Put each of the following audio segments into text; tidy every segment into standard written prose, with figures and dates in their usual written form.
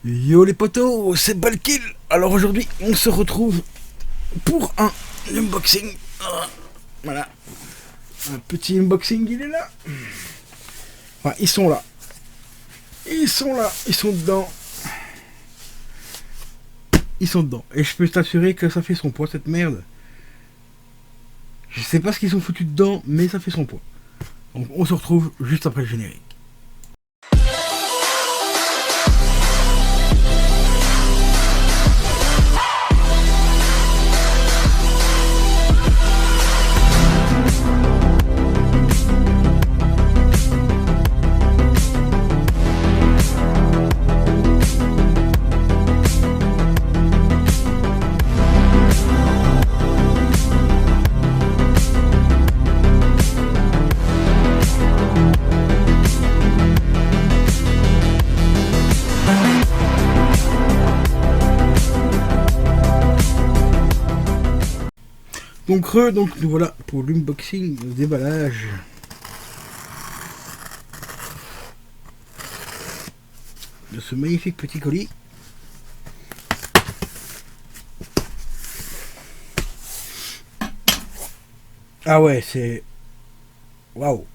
Yo les potos, c'est Balkill. Alors aujourd'hui, on se retrouve pour un unboxing. Voilà. Un petit unboxing, il est là. Enfin, ils sont là. Ils sont là, ils sont dedans. Ils sont dedans. Et je peux t'assurer que ça fait son poids, cette merde. Je sais pas ce qu'ils ont foutu dedans, mais ça fait son poids. Donc on se retrouve juste après le générique. Donc nous voilà pour l'unboxing, le déballage. De ce magnifique petit colis. Ah ouais, c'est... Waouh.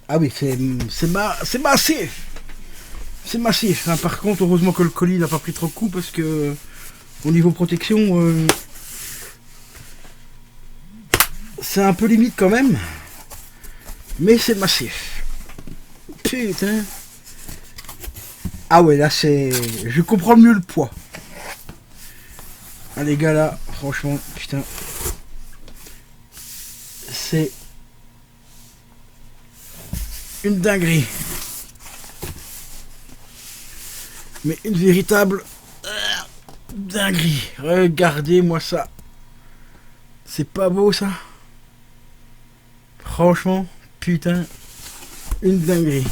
Ah oui, c'est massif. C'est massif. Hein. Par contre, heureusement que le colis n'a pas pris trop de coups parce que au niveau protection... c'est un peu limite quand même, mais c'est massif. Putain. Ah ouais, là c'est... Je comprends mieux le poids. Ah les gars là, franchement, putain. C'est... une dinguerie. Mais une véritable... dinguerie. Regardez-moi ça. C'est pas beau ça? Franchement, putain, une dinguerie.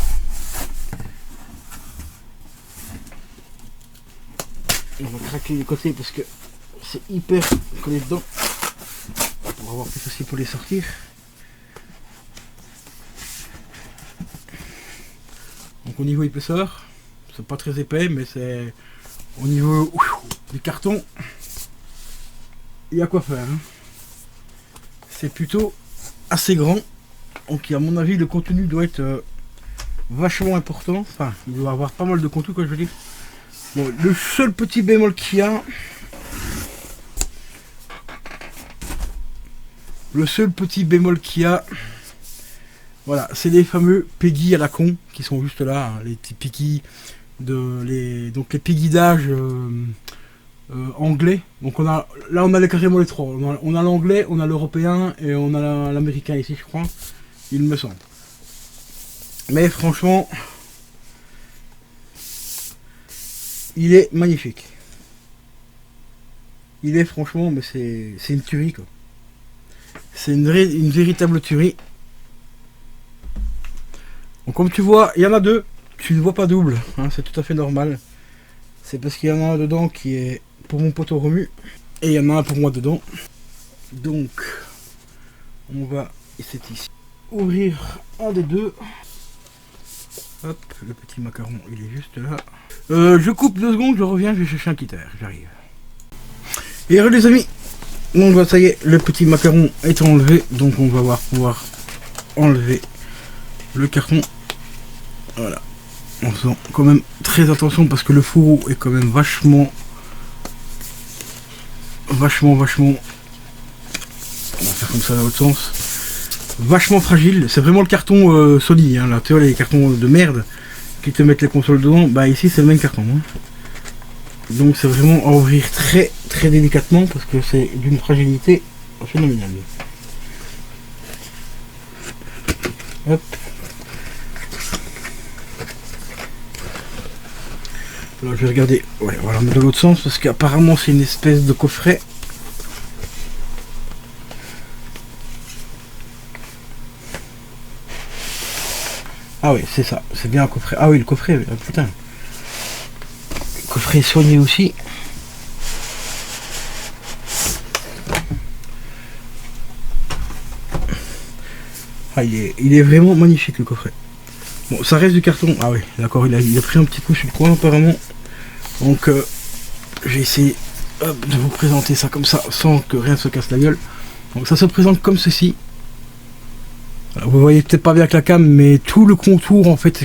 On va craquer les côtés parce que c'est hyper collé dedans. Pour avoir plus facile pour les sortir. Donc au niveau épaisseur, c'est pas très épais, mais c'est au niveau du carton, il y a quoi faire. Hein. C'est plutôt assez grand. Donc à mon avis le contenu doit être vachement important, enfin il doit avoir pas mal de contenu comme je veux dire. Bon, le seul petit bémol qu'il y a, voilà, c'est les fameux Peggy à la con qui sont juste là, hein, les petits Peggy donc les Peggy d'âge anglais. Donc on a carrément les trois, on a l'anglais, on a l'européen et on a l'américain ici je crois, il me semble. Mais franchement, il est magnifique. Il est franchement, mais c'est une tuerie quoi. C'est une véritable tuerie. Donc comme tu vois, il y en a deux, tu ne vois pas double, hein, c'est tout à fait normal. C'est parce qu'il y en a un dedans qui est pour mon poteau Romu et il y en a un pour moi dedans. Donc on va, et c'est ici, ouvrir un des deux. Hop, le petit macaron il est juste là. Je coupe 2 secondes, je reviens, je vais chercher un petit air, j'arrive. Et alors les amis, donc bah, ça y est, le petit macaron est enlevé, donc on va pouvoir enlever le carton. Voilà. En faisant quand même très attention parce que le fourreau est quand même vachement, on va faire comme ça dans l'autre sens, vachement fragile. C'est vraiment le carton Sony, hein, là tu vois les cartons de merde qui te mettent les consoles dedans, bah ici c'est le même carton, hein. Donc c'est vraiment à ouvrir très très délicatement parce que c'est d'une fragilité phénoménale. Hop. Alors je vais regarder, ouais, voilà, mais de l'autre sens parce qu'apparemment c'est une espèce de coffret. Ah oui, c'est ça, c'est bien un coffret. Ah oui, le coffret, putain. Le coffret est soigné aussi. Ah, il est vraiment magnifique le coffret. Bon, ça reste du carton. Ah oui, d'accord, il a pris un petit coup sur le coin apparemment. Donc j'ai essayé de vous présenter ça comme ça sans que rien se casse la gueule. Donc ça se présente comme ceci. Alors, vous voyez peut-être pas bien avec la cam, mais tout le contour en fait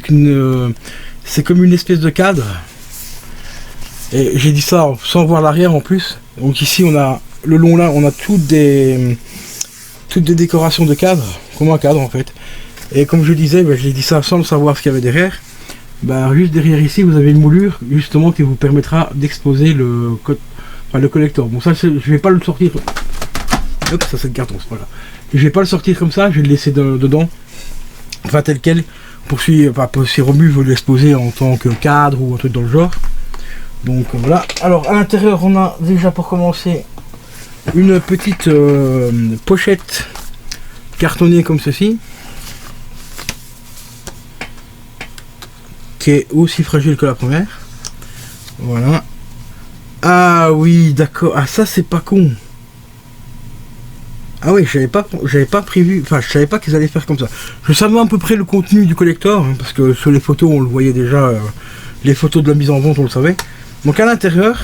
c'est comme une espèce de cadre. Et j'ai dit ça sans voir l'arrière en plus. Donc ici on a le long là, on a toutes des décorations de cadre, comme un cadre en fait. Et comme je disais, j'ai dit ça sans le savoir ce qu'il y avait derrière. Juste derrière ici vous avez une moulure justement qui vous permettra d'exposer le collector. Bon ça je vais pas le sortir. Hop, ça c'est le carton, c'est pas là. Je vais pas le sortir comme ça, je vais le laisser dedans. Enfin tel quel. Pour si Romu veut l'exposer en tant que cadre ou un truc dans le genre. Donc voilà. Alors à l'intérieur on a déjà pour commencer une petite pochette cartonnée comme ceci. Qui est aussi fragile que la première. Voilà. Ah oui, d'accord. Ah ça c'est pas con. Ah oui, j'avais pas prévu, enfin je savais pas qu'ils allaient faire comme ça. Je savais à peu près le contenu du collector, hein, parce que sur les photos on le voyait déjà, les photos de la mise en vente on le savait. Donc à l'intérieur,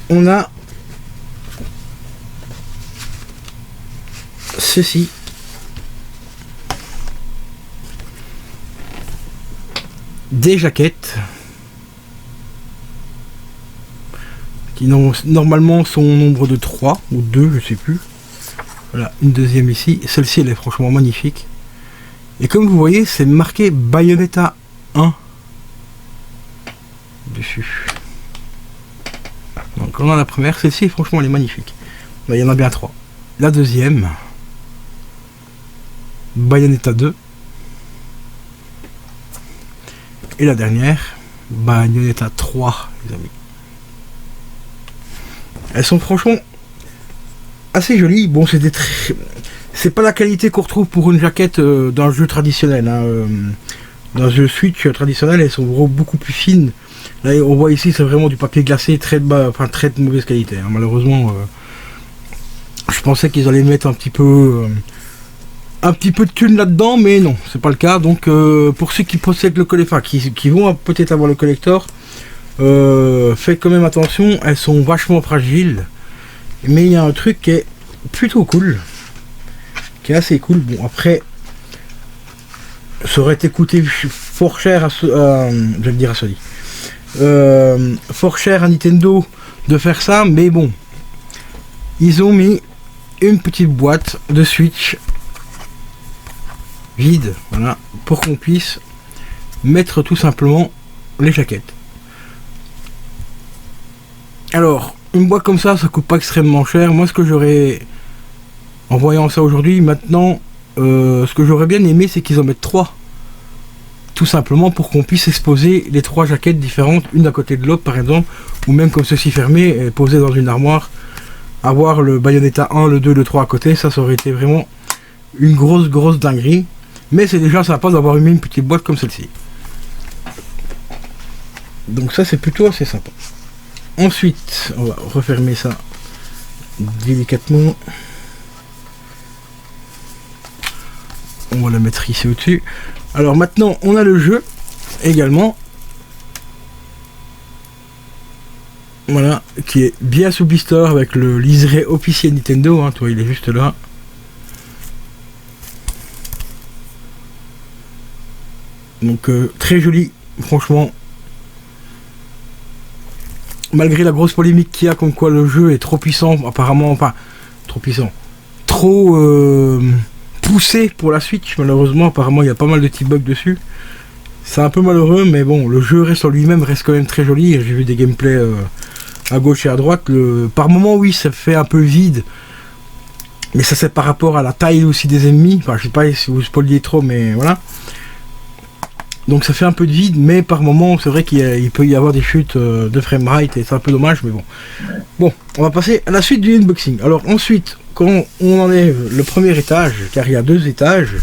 on a ceci. Des jaquettes qui normalement sont au nombre de 3 ou 2, je sais plus. Voilà, une deuxième ici. Celle-ci elle est franchement magnifique. Et comme vous voyez, c'est marqué Bayonetta 1 dessus. Donc on a la première, celle-ci franchement elle est magnifique. Là, il y en a bien 3. La deuxième, Bayonetta 2. Et la dernière, Bayonetta 3, les amis. Elles sont franchement assez jolies. Bon, c'est pas la qualité qu'on retrouve pour une jaquette d'un jeu traditionnel. Hein. Dans un jeu Switch traditionnel, elles sont beaucoup plus fines. Là, on voit ici, c'est vraiment du papier glacé, très de mauvaise qualité. Hein. Malheureusement, je pensais qu'ils allaient mettre un petit peu de thunes là-dedans, mais non, c'est pas le cas. Donc pour ceux qui possèdent le collector, qui vont peut-être avoir le collector, faites quand même attention, elles sont vachement fragiles. Mais il y a un truc qui est plutôt cool, qui est assez cool. Bon après, ça aurait été coûté fort cher je vais le dire à Sony, fort cher à Nintendo de faire ça, mais bon, ils ont mis une petite boîte de Switch vide, voilà, pour qu'on puisse mettre tout simplement les jaquettes. Alors, une boîte comme ça coûte pas extrêmement cher. Moi, ce que j'aurais, en voyant ça aujourd'hui, maintenant, ce que j'aurais bien aimé, c'est qu'ils en mettent 3. Tout simplement pour qu'on puisse exposer les 3 jaquettes différentes, une à côté de l'autre par exemple, ou même comme ceci fermé, et posé dans une armoire, avoir le Bayonetta 1, le 2, le 3 à côté, ça aurait été vraiment une grosse dinguerie. Mais c'est déjà sympa d'avoir mis une petite boîte comme celle-ci. Donc ça c'est plutôt assez sympa. Ensuite, on va refermer ça délicatement. On va la mettre ici au-dessus. Alors maintenant, on a le jeu également. Voilà, qui est bien sous blister avec le liseré officiel Nintendo. Hein, toi, il est juste là. Donc très joli, franchement. Malgré la grosse polémique qu'il y a comme quoi le jeu est trop puissant, apparemment, enfin, trop puissant, trop poussé pour la Switch, malheureusement, apparemment il y a pas mal de petits bugs dessus. C'est un peu malheureux, mais bon, le jeu reste en lui-même, reste quand même très joli. J'ai vu des gameplays à gauche et à droite. Par moment, oui, ça fait un peu vide, mais ça c'est par rapport à la taille aussi des ennemis. Enfin, je sais pas si vous spoiliez trop, mais voilà. Donc ça fait un peu de vide, mais par moment c'est vrai qu'il peut y avoir des chutes de framerate et c'est un peu dommage, mais bon. Bon, on va passer à la suite du unboxing. Alors ensuite, quand on enlève le premier étage, car il y a 2 étages,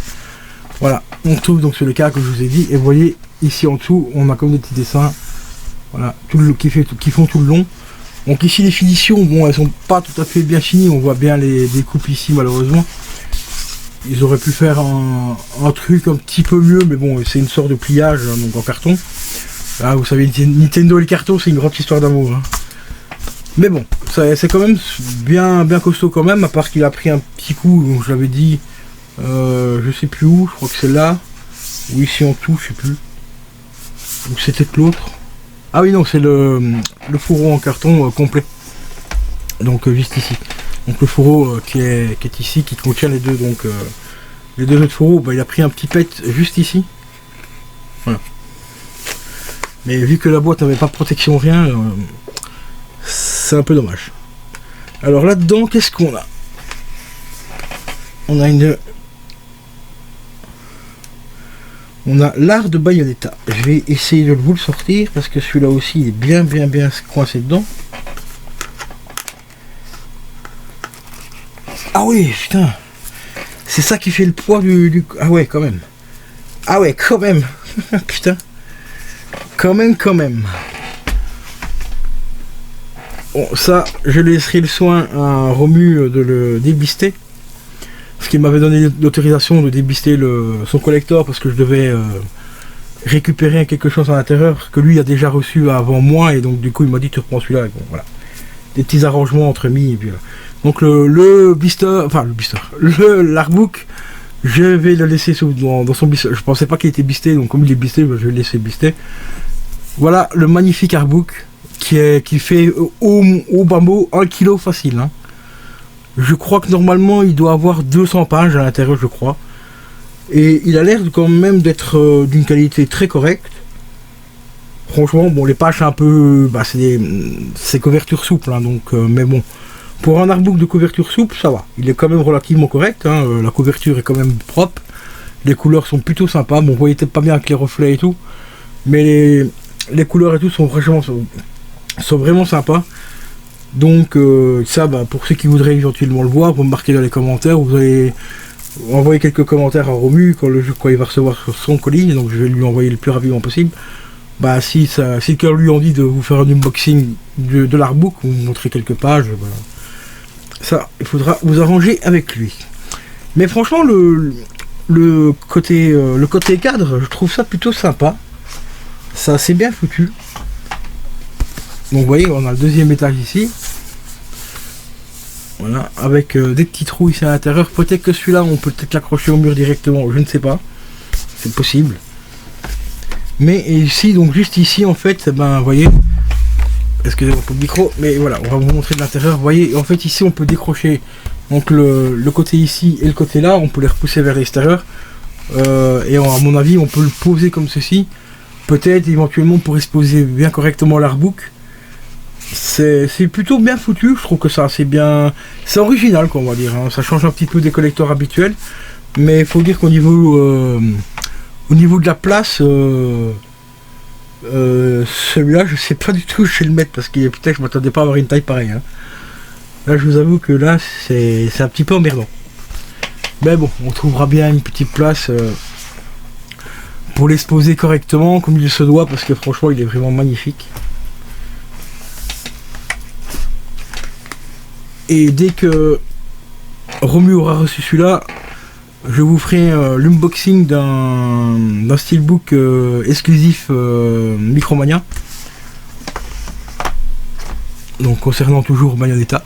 voilà, on trouve donc sur le cas que je vous ai dit, et vous voyez ici en dessous, on a comme des petits dessins, voilà, qui font tout le long. Donc ici les finitions, bon, elles sont pas tout à fait bien finies, on voit bien les découpes ici malheureusement. Ils auraient pu faire un truc un petit peu mieux, mais bon, c'est une sorte de pliage, hein, donc en carton. Ah, vous savez, Nintendo et les cartons, c'est une grande histoire d'amour. Hein. Mais bon, c'est quand même bien costaud quand même, à part qu'il a pris un petit coup, donc je l'avais dit, je sais plus où, je crois que c'est là, ou ici en tout, je sais plus. Donc c'était l'autre. Ah oui, non, c'est le fourreau en carton complet. Donc juste ici. Donc le fourreau qui est ici, qui contient les deux, donc les deux autres fourreaux, bah, il a pris un petit pet juste ici. Voilà. Mais vu que la boîte n'avait pas de protection, rien, c'est un peu dommage. Alors là-dedans, qu'est-ce qu'on a? On a l'art de Bayonetta. Je vais essayer de vous le sortir parce que celui-là aussi il est bien coincé dedans. Ah oui, putain. C'est ça qui fait le poids du... Ah ouais, quand même. Ah ouais, quand même. Putain. Quand même. Bon, ça, je laisserai le soin à Romu de le débister. Parce qu'il m'avait donné l'autorisation de débister son collector parce que je devais récupérer quelque chose à l'intérieur que lui a déjà reçu avant moi et donc du coup il m'a dit tu reprends celui-là. Bon, voilà. Des petits arrangements entre mis et puis voilà. Donc l'artbook, je vais le laisser dans son blister. Je pensais pas qu'il était bisté, donc comme il est bisté, je vais le laisser bister. Voilà le magnifique artbook qui fait au bas mot 1 kg facile. Hein. Je crois que normalement il doit avoir 200 pages à l'intérieur, je crois. Et il a l'air quand même d'être d'une qualité très correcte. Franchement, bon, les pages un peu... Bah, c'est couverture souple, hein, donc... mais bon, pour un artbook de couverture souple, ça va. Il est quand même relativement correct, hein, la couverture est quand même propre. Les couleurs sont plutôt sympas. Bon, vous voyez peut-être pas bien avec les reflets et tout. Mais les couleurs et tout sont vraiment sympas. Donc ça, bah, pour ceux qui voudraient éventuellement le voir, vous me marquez dans les commentaires, vous allez envoyer quelques commentaires à Romu quand il va recevoir son colis, donc je vais lui envoyer le plus rapidement possible. Bah si le cœur lui en dit de vous faire un unboxing de l'artbook, vous montrer quelques pages, bah, ça, il faudra vous arranger avec lui. Mais franchement, le côté cadre, je trouve ça plutôt sympa. Ça c'est bien foutu. Donc vous voyez, on a le deuxième étage ici. Voilà, avec des petits trous ici à l'intérieur. Peut-être que celui-là, on peut peut-être l'accrocher au mur directement, je ne sais pas. C'est possible. Mais ici, donc juste ici, en fait, ben vous voyez, excusez-moi pour le micro, mais voilà, on va vous montrer de l'intérieur. Vous voyez, en fait, ici, on peut décrocher donc le côté ici et le côté là, on peut les repousser vers l'extérieur. Et à mon avis, on peut le poser comme ceci. Peut-être, éventuellement, on pourrait se poser bien correctement l'artbook. C'est plutôt bien foutu, je trouve que ça c'est bien, c'est original quoi, on va dire, hein. Ça change un petit peu des collecteurs habituels, mais il faut dire qu'au niveau de la place, celui-là je sais pas du tout où je vais le mettre parce que peut-être je m'attendais pas à avoir une taille pareille. Hein. Là je vous avoue que là c'est un petit peu emmerdant, mais bon, on trouvera bien une petite place pour l'exposer correctement comme il se doit parce que franchement il est vraiment magnifique. Et dès que Romu aura reçu celui-là, je vous ferai l'unboxing d'un steelbook exclusif Micromania. Donc concernant toujours Bayonetta.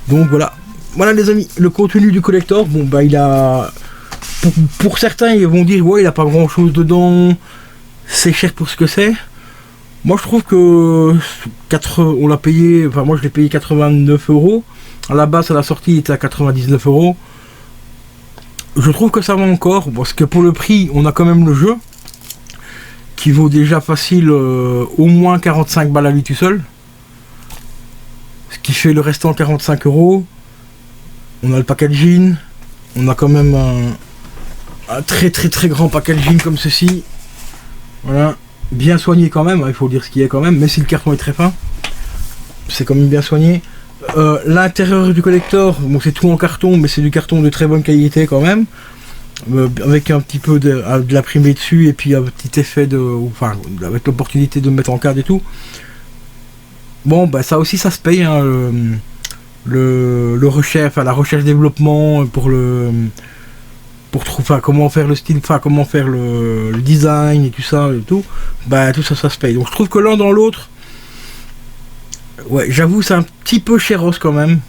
Donc voilà. Voilà les amis, le contenu du collector. Bon bah il a... Pour certains ils vont dire ouais il a pas grand chose dedans. C'est cher pour ce que c'est. Moi je trouve que on l'a payé, enfin moi je l'ai payé 89 €. À la base à la sortie il était à 99 €. Je trouve que ça va encore, parce que pour le prix on a quand même le jeu qui vaut déjà facile au moins 45 balles à lui tout seul. Ce qui fait le restant 45 €. On a le packaging, on a quand même un très grand packaging comme ceci. Voilà. Bien soigné quand même, il faut dire ce qu'il y a quand même, même si le carton est très fin, c'est quand même bien soigné. L'intérieur du collector, bon c'est tout en carton, mais c'est du carton de très bonne qualité quand même, avec un petit peu de l'imprimé dessus et puis un petit effet enfin avec l'opportunité de mettre en cadre et tout. Bon bah ça aussi ça se paye, hein, la recherche développement pour pour trouver comment faire le style, comment faire le design et tout ça, bah tout ça, ça se paye. Donc je trouve que l'un dans l'autre, ouais, j'avoue, c'est un petit peu chéros quand même.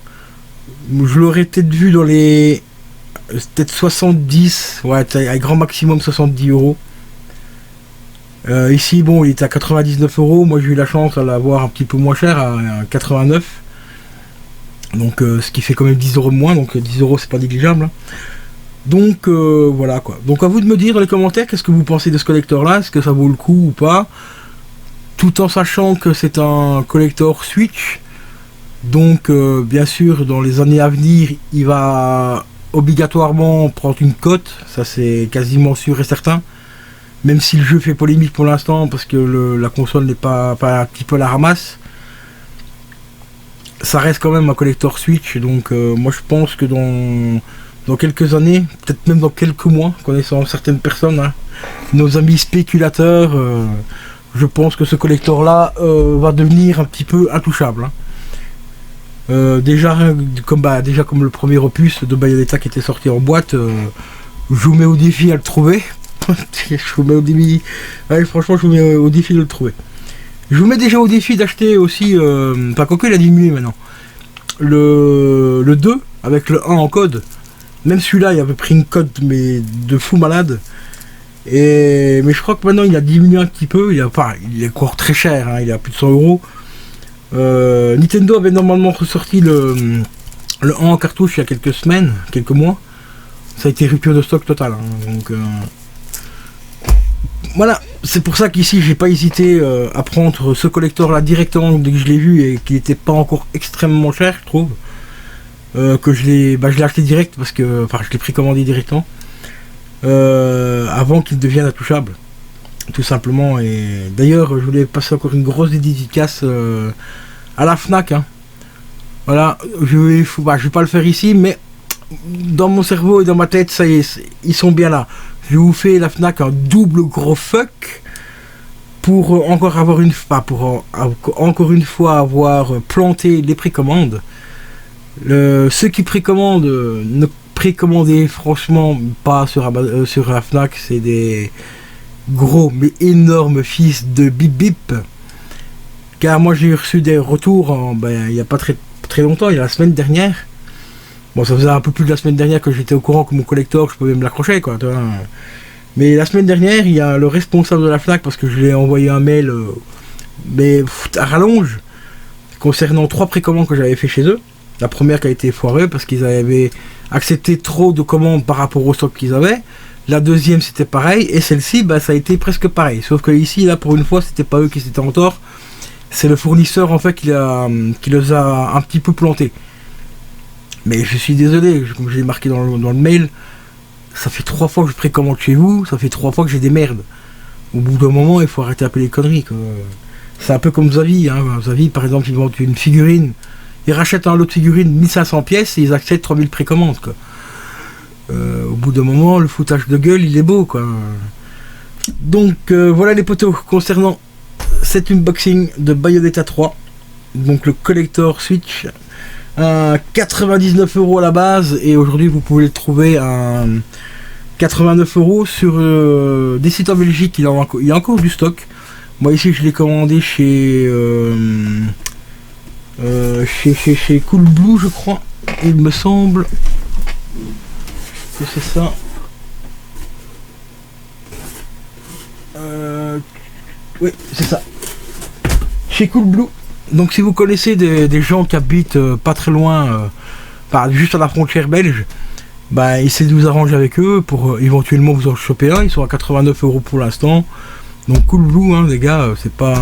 Je l'aurais peut-être vu dans les peut-être 70, ouais, à grand maximum 70 euros. Ici, bon, il était à 99 euros. Moi, j'ai eu la chance de l'avoir un petit peu moins cher, à 89. Donc, ce qui fait quand même 10 euros de moins. Donc, 10 euros, c'est pas négligeable. Hein. Donc, voilà quoi. Donc, à vous de me dire dans les commentaires qu'est-ce que vous pensez de ce collector-là. Est-ce que ça vaut le coup ou pas? Tout en sachant que c'est un collector Switch. Donc, bien sûr, dans les années à venir, il va obligatoirement prendre une cote. Ça, c'est quasiment sûr et certain. Même si le jeu fait polémique pour l'instant, parce que la console n'est pas un petit peu à la ramasse. Ça reste quand même un collector Switch. Donc, moi, je pense que dans quelques années, peut-être même dans quelques mois, connaissant certaines personnes, hein, nos amis spéculateurs, je pense que ce collector-là va devenir un petit peu intouchable. Hein. Déjà comme le premier opus de Bayonetta qui était sorti en boîte, je vous mets au défi à le trouver. Je vous mets au défi. Ouais, franchement, je vous mets au défi de le trouver. Je vous mets déjà au défi d'acheter aussi. Enfin, quoique il a diminué maintenant. Le 2 avec le 1 en code. Même celui-là, il avait pris une cote mais de fou malade. Mais je crois que maintenant il a diminué un petit peu. Il est encore très cher. Hein, il est à plus de 100 euros. Nintendo avait normalement ressorti le 1 en cartouche il y a quelques semaines, quelques mois. Ça a été rupture de stock totale. Hein, donc. Voilà, c'est pour ça qu'ici j'ai pas hésité à prendre ce collector là directement dès que je l'ai vu et qu'il n'était pas encore extrêmement cher, je trouve. Que je l'ai acheté direct parce que, je l'ai précommandé directement avant qu'il devienne intouchable, tout simplement. Et d'ailleurs, je voulais passer encore une grosse dédicace à la Fnac. Hein. Voilà, je vais pas le faire ici, mais dans mon cerveau et dans ma tête, ça y est, ils sont bien là. Je vous fais la Fnac un double gros fuck pour encore avoir encore une fois avoir planté les précommandes. Ceux qui précommandent, ne précommandez franchement pas sur la Fnac, c'est des gros mais énormes fils de bip bip. Car moi j'ai reçu des retours il n'y a pas très longtemps, il y a la semaine dernière. Bon, ça faisait un peu plus de la semaine dernière que j'étais au courant que mon collector, je pouvais me l'accrocher, quoi. Mais la semaine dernière, il y a le responsable de la Fnac, parce que je lui ai envoyé un mail, à rallonge, concernant 3 précommandes que j'avais fait chez eux. La première qui a été foireuse, parce qu'ils avaient accepté trop de commandes par rapport au stock qu'ils avaient. La deuxième, c'était pareil. Et celle-ci, ça a été presque pareil. Sauf que ici, là, pour une fois, c'était pas eux qui étaient en tort. C'est le fournisseur, en fait, qui les a un petit peu plantés. Mais je suis désolé, comme je l'ai marqué dans le mail, ça fait 3 fois que je précommande chez vous, ça fait 3 fois que j'ai des merdes. Au bout d'un moment, il faut arrêter d'appeler les conneries. Quoi. C'est un peu comme Zavi. Hein. Zavi, par exemple, ils vendent une figurine, ils rachètent un lot de figurines 1500 pièces et ils acceptent 3000 précommandes. Quoi. Au bout d'un moment, le foutage de gueule, il est beau. Quoi. Donc, voilà les potos concernant cet unboxing de Bayonetta 3. Donc, le collector Switch. 99 euros à la base et aujourd'hui vous pouvez le trouver à 89 euros sur des sites en Belgique. Il y a encore du stock. Moi ici je l'ai commandé chez Cool Blue, je crois, il me semble que c'est ça. Oui, c'est ça, chez Cool Blue. Donc si vous connaissez des gens qui habitent pas très loin, juste à la frontière belge, essayez de vous arranger avec eux pour éventuellement vous en choper un. Ils sont à 89 euros pour l'instant. Donc Cool Blue, hein, les gars, c'est pas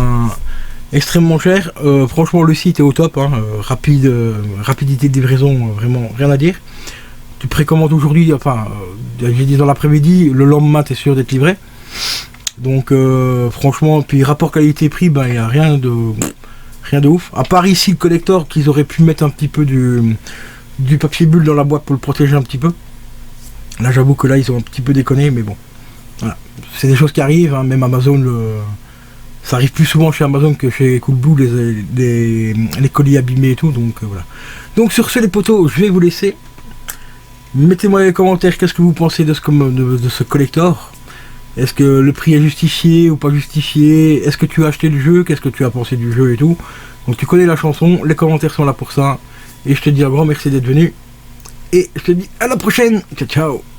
extrêmement cher. Franchement, le site est au top. Hein, rapidité de livraison, vraiment rien à dire. Tu précommandes aujourd'hui, j'ai dit dans l'après-midi, le lendemain t'es sûr d'être livré. Donc franchement, puis rapport qualité-prix, il n'y a rien de ouf. À part ici le collector qu'ils auraient pu mettre un petit peu du papier bulle dans la boîte pour le protéger un petit peu. Là j'avoue que là ils ont un petit peu déconné, mais bon. Voilà. C'est des choses qui arrivent, hein. Même Amazon, ça arrive plus souvent chez Amazon que chez Cool Blue, les colis abîmés et tout, donc voilà. Donc sur ce les potos, je vais vous laisser. Mettez-moi dans les commentaires qu'est-ce que vous pensez de ce collector. Est-ce que le prix est justifié ou pas justifié? Est-ce que tu as acheté le jeu? Qu'est-ce que tu as pensé du jeu et tout? Donc tu connais la chanson, les commentaires sont là pour ça. Et je te dis un grand merci d'être venu. Et je te dis à la prochaine. Ciao ciao.